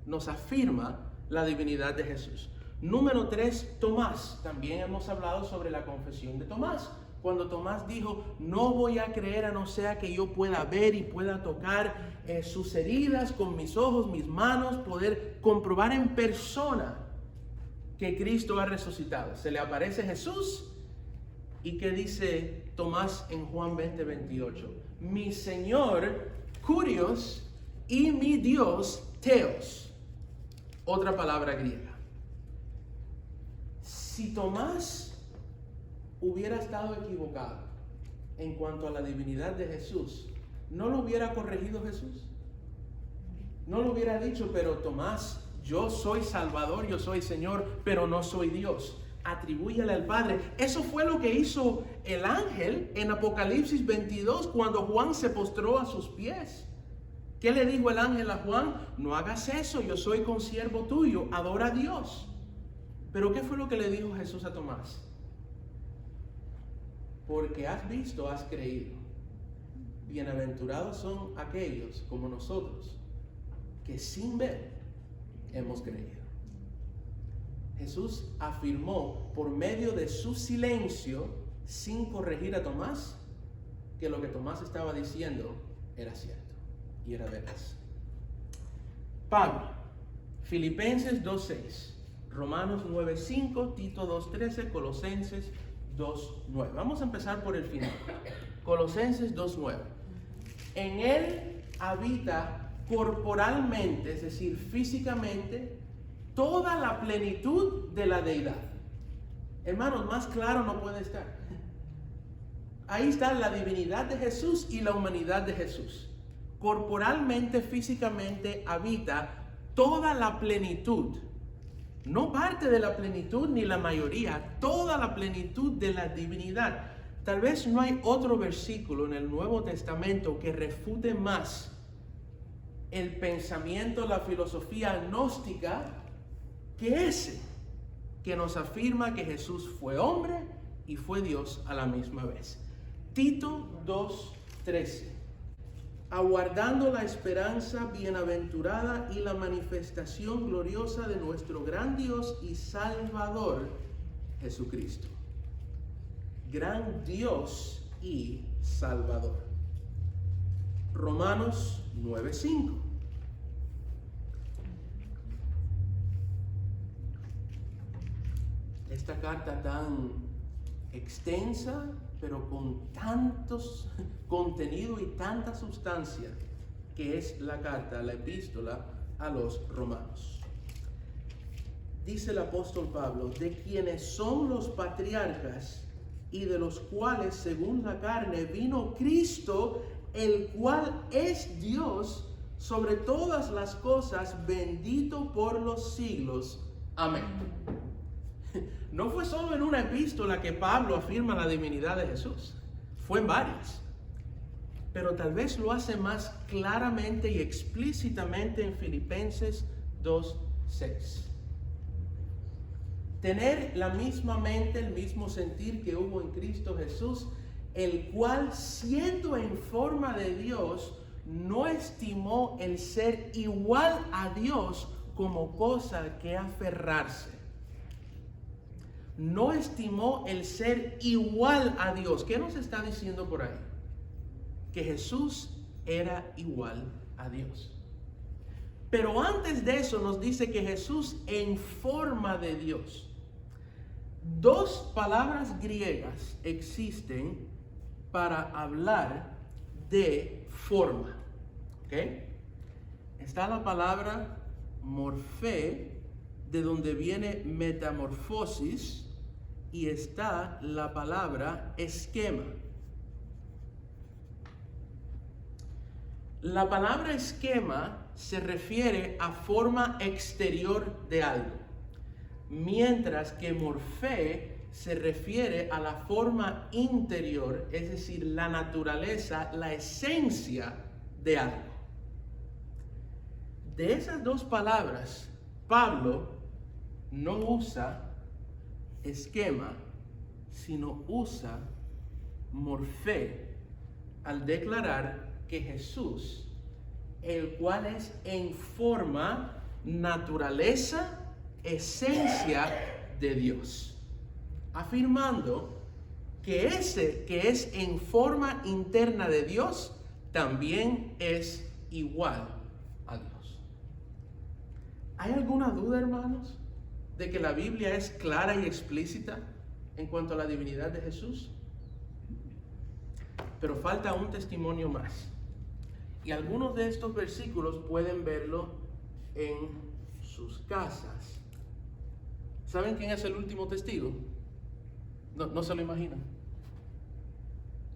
nos afirma la divinidad de Jesús. Número 3, Tomás. También hemos hablado sobre la confesión de Tomás. Cuando Tomás dijo, no voy a creer a no ser que yo pueda ver y pueda tocar sus heridas con mis ojos, mis manos, poder comprobar en persona que Cristo ha resucitado. Se le aparece Jesús y que dice Tomás en Juan 20:28, mi Señor, Kurios, y mi Dios, Theos. Otra palabra griega. Si Tomás hubiera estado equivocado en cuanto a la divinidad de Jesús, ¿no lo hubiera corregido Jesús? No lo hubiera dicho, pero Tomás, yo soy Salvador, yo soy Señor, pero no soy Dios. Atribúyale al Padre. Eso fue lo que hizo el ángel en Apocalipsis 22 cuando Juan se postró a sus pies. ¿Qué le dijo el ángel a Juan? No hagas eso, yo soy consiervo tuyo, adora a Dios. Pero ¿qué fue lo que le dijo Jesús a Tomás? Porque has visto, has creído. Bienaventurados son aquellos como nosotros que sin ver hemos creído. Jesús afirmó por medio de su silencio, sin corregir a Tomás, que lo que Tomás estaba diciendo era cierto y era veraz. Pablo, Filipenses 2:6, Romanos 9:5, Tito 2:13, Colosenses 2:9. Vamos a empezar por el final. Colosenses 2:9. En él habita corporalmente, es decir, físicamente, toda la plenitud de la deidad. Hermanos, más claro no puede estar. Ahí está la divinidad de Jesús y la humanidad de Jesús. Corporalmente, físicamente habita toda la plenitud. No parte de la plenitud ni la mayoría, toda la plenitud de la divinidad. Tal vez no hay otro versículo en el Nuevo Testamento que refute más el pensamiento, la filosofía gnóstica que ese, que nos afirma que Jesús fue hombre y fue Dios a la misma vez. Tito 2:13. Aguardando la esperanza bienaventurada y la manifestación gloriosa de nuestro gran Dios y Salvador, Jesucristo. Gran Dios y Salvador. Romanos 9:5. Esta carta tan extensa, pero con tantos contenido y tanta sustancia, que es la carta, la epístola a los romanos. Dice el apóstol Pablo, de quienes son los patriarcas y de los cuales según la carne vino Cristo, el cual es Dios sobre todas las cosas, bendito por los siglos. Amén. No fue solo en una epístola que Pablo afirma la divinidad de Jesús, fue en varias. Pero tal vez lo hace más claramente y explícitamente en Filipenses 2:6. Tener la misma mente, el mismo sentir que hubo en Cristo Jesús, el cual siendo en forma de Dios, no estimó el ser igual a Dios como cosa que aferrarse. No estimó el ser igual a Dios. ¿Qué nos está diciendo por ahí? Que Jesús era igual a Dios. Pero antes de eso nos dice que Jesús en forma de Dios. Dos palabras griegas existen para hablar de forma. ¿Ok? Está la palabra morfé, de donde viene metamorfosis, y está la palabra esquema. La palabra esquema se refiere a forma exterior de algo, mientras que morfé se refiere a la forma interior, es decir, la naturaleza, la esencia de algo. De esas dos palabras, Pablo no usa esquema, sino usa morfé al declarar que Jesús, el cual es en forma, naturaleza, esencia de Dios, afirmando que ese que es en forma interna de Dios también es igual a Dios. ¿Hay alguna duda, hermanos, de que la Biblia es clara y explícita en cuanto a la divinidad de Jesús? Pero falta un testimonio más. Y algunos de estos versículos pueden verlo en sus casas. ¿Saben quién es el último testigo? No se lo imaginan.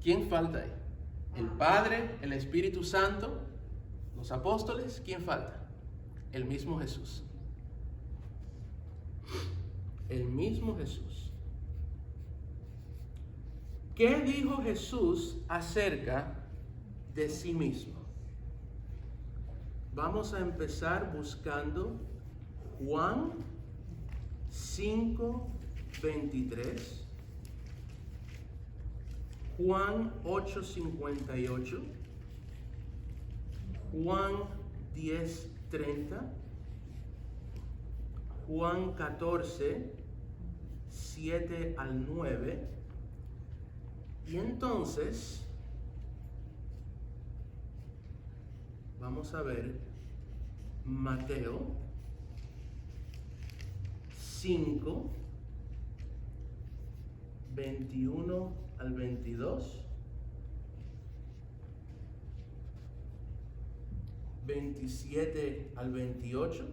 ¿Quién falta ahí? ¿El Padre, el Espíritu Santo, los apóstoles? ¿Quién falta? El mismo Jesús. El mismo Jesús. ¿Qué dijo Jesús acerca de sí mismo? Vamos a empezar buscando Juan 5:23, Juan 8:58, Juan 10:30, Juan 14:7-9, y entonces vamos a ver Mateo 5:21-22, 27-28,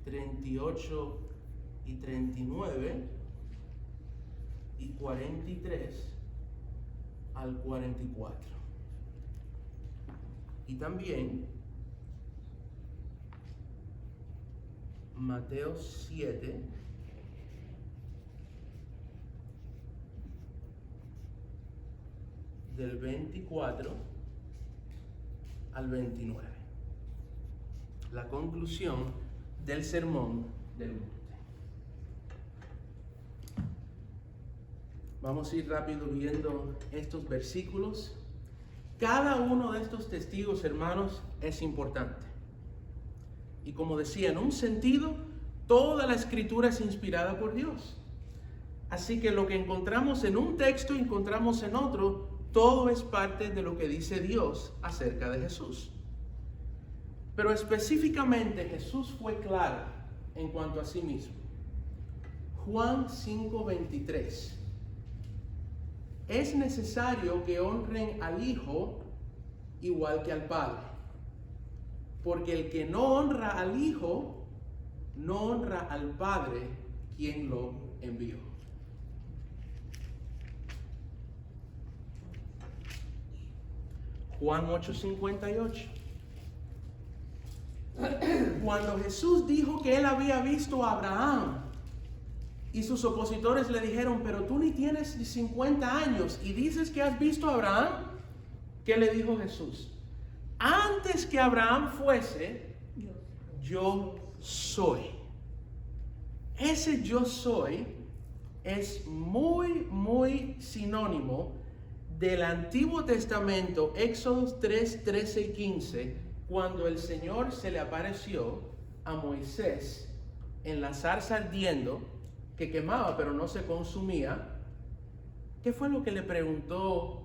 38 y 39 y 43 al 44. Y también Mateo 7 del 24 al 29. La conclusión del sermón del monte. Vamos a ir rápido viendo estos versículos. Cada uno de estos testigos, hermanos, es importante. Y como decía, en un sentido, toda la escritura es inspirada por Dios. Así que lo que encontramos en un texto, encontramos en otro, todo es parte de lo que dice Dios acerca de Jesús. Pero específicamente Jesús fue claro en cuanto a sí mismo. Juan 5:23. es necesario que honren al Hijo igual que al Padre. Porque el que no honra al Hijo, no honra al Padre quien lo envió. Juan 8:58. Cuando Jesús dijo que él había visto a Abraham, y sus opositores le dijeron, pero tú ni tienes 50 años y dices que has visto a Abraham, ¿qué le dijo Jesús? Antes que Abraham fuese, yo soy. Ese yo soy es muy sinónimo del Antiguo Testamento, Éxodo 3, 13 y 15, cuando el Señor se le apareció a Moisés en la zarza ardiendo, que quemaba pero no se consumía. ¿Qué fue lo que le preguntó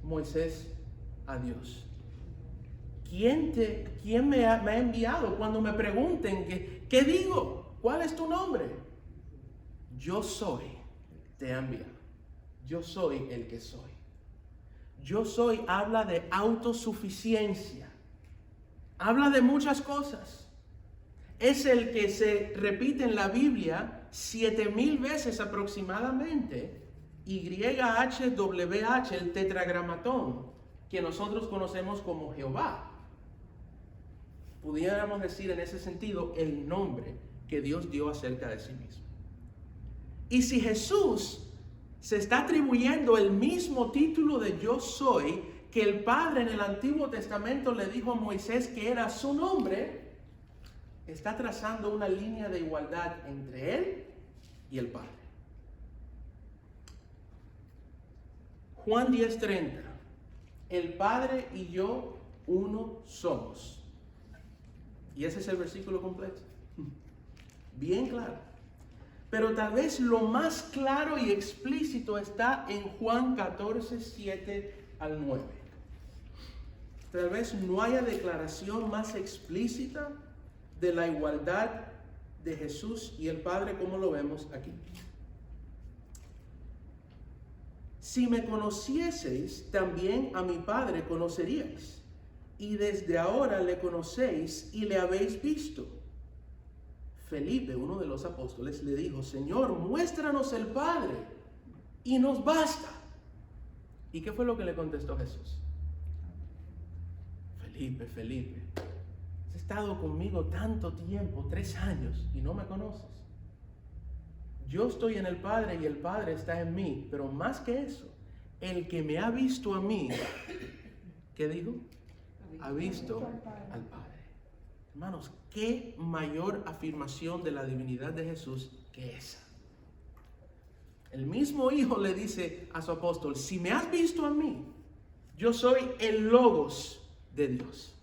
Moisés a Dios? ¿Quién me ha enviado? Cuando me pregunten, ¿qué digo? ¿Cuál es tu nombre? Yo soy, te ha enviado. Yo soy el que soy. Yo soy habla de autosuficiencia. Habla de muchas cosas. Es el que se repite en la Biblia 7,000 veces aproximadamente. YHWH, el tetragramatón, que nosotros conocemos como Jehová. Pudiéramos decir en ese sentido el nombre que Dios dio acerca de sí mismo. Y si Jesús se está atribuyendo el mismo título de yo soy que el Padre en el Antiguo Testamento le dijo a Moisés que era su nombre, está trazando una línea de igualdad entre él y el Padre. Juan 10:30. El Padre y yo uno somos. Y ese es el versículo completo. Bien claro. Pero tal vez lo más claro y explícito está en Juan 14:7 al 9. Tal vez no haya declaración más explícita de la igualdad de Jesús y el Padre como lo vemos aquí. Si me conocieseis, también a mi Padre conoceríais. Y desde ahora le conocéis y le habéis visto. Felipe, uno de los apóstoles, le dijo, Señor, muéstranos el Padre y nos basta. ¿Y qué fue lo que le contestó Jesús? Felipe, has estado conmigo tanto tiempo, 3 años, y no me conoces. Yo estoy en el Padre y el Padre está en mí, pero más que eso, el que me ha visto a mí, ¿qué dijo? Ha visto al Padre. Hermanos, qué mayor afirmación de la divinidad de Jesús que esa. El mismo Hijo le dice a su apóstol, si me has visto a mí, yo soy el Logos de Dios,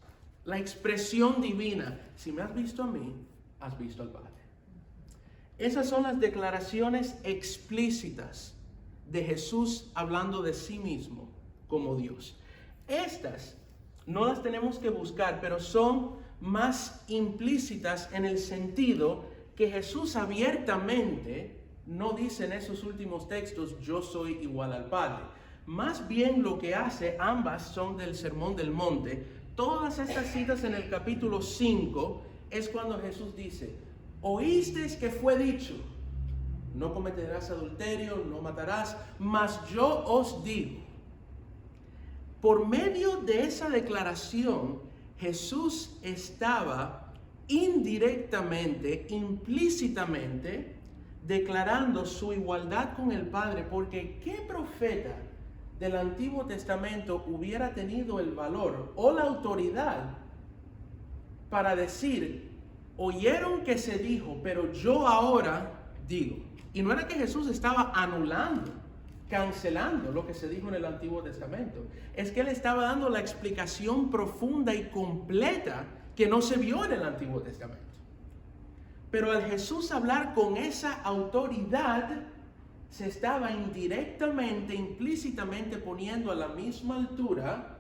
la expresión divina. Si me has visto a mí, has visto al Padre. Esas son las declaraciones explícitas de Jesús hablando de sí mismo como Dios. Estas no las tenemos que buscar, pero son más implícitas en el sentido que Jesús abiertamente no dice en esos últimos textos, yo soy igual al Padre. Más bien lo que hace, ambas son del Sermón del Monte. Todas estas citas en el capítulo 5 es cuando Jesús dice, oísteis que fue dicho, no cometerás adulterio, no matarás, mas yo os digo. Por medio de esa declaración, Jesús estaba indirectamente, implícitamente, declarando su igualdad con el Padre, porque ¿qué profeta del Antiguo Testamento hubiera tenido el valor o la autoridad para decir, oyeron que se dijo, pero yo ahora digo? Y no era que Jesús estaba anulando, cancelando lo que se dijo en el Antiguo Testamento. Es que él estaba dando la explicación profunda y completa que no se vio en el Antiguo Testamento. Pero al Jesús hablar con esa autoridad, se estaba indirectamente, implícitamente poniendo a la misma altura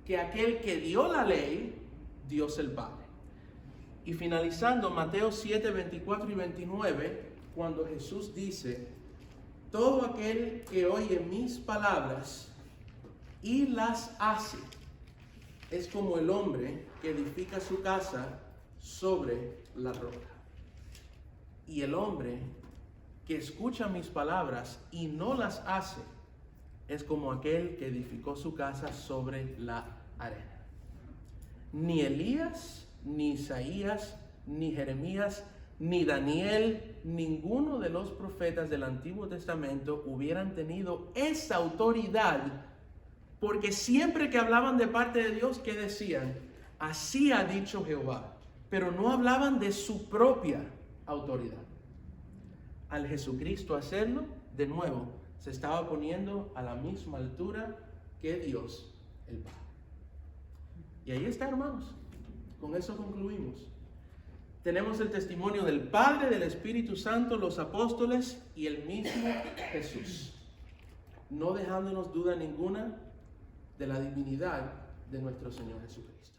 que aquel que dio la ley, Dios el Padre. Y finalizando, Mateo 7, 24 y 29, cuando Jesús dice, todo aquel que oye mis palabras y las hace es como el hombre que edifica su casa sobre la roca. Y el hombre que escucha mis palabras y no las hace es como aquel que edificó su casa sobre la arena. Ni Elías, ni Isaías, ni Jeremías, ni Daniel, ninguno de los profetas del Antiguo Testamento hubieran tenido esa autoridad, porque siempre que hablaban de parte de Dios, ¿qué decían? Así ha dicho Jehová, pero no hablaban de su propia autoridad. Al Jesucristo hacerlo, de nuevo, se estaba poniendo a la misma altura que Dios el Padre. Y ahí está, hermanos. Con eso concluimos. Tenemos el testimonio del Padre, del Espíritu Santo, los apóstoles y el mismo Jesús, no dejándonos duda ninguna de la divinidad de nuestro Señor Jesucristo.